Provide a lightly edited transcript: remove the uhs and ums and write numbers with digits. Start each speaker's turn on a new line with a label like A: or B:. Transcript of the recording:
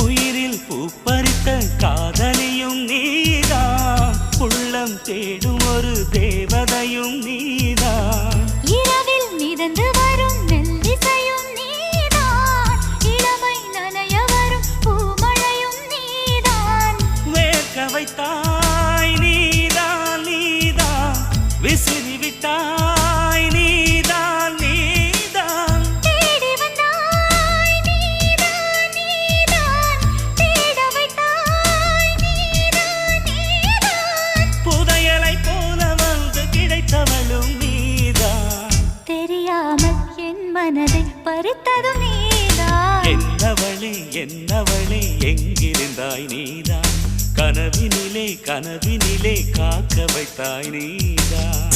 A: உயிரில் பூப்பறித்த காதலியும் நீதான், உள்ளம் தேடும் ஒரு தேவதையும் நீதான்.
B: இரவில் மிதந்து வரும் மெல்லிசையும் நீதான், இளமை நனைய வரும் பூமழையும் நீதான்.
A: வேர்க்க வைத்தாய் நீதான் நீதான், விசிறி விட்டாய் நீதான் நீதான்.
B: தேடி வந்தாய் நீதான் நீதான், தேட வைத்தாய் நீதான் நீதான்.
A: புதையலை போல வந்து கிடைத்தவளும் நீதான்.
B: தெரியாமல் என் மனதை பறித்ததும் நீதான்.
A: என்னவளே எங்கிருந்தாய் நீதான், கனவினிலே காக்க வைத்தாய் நீதான்.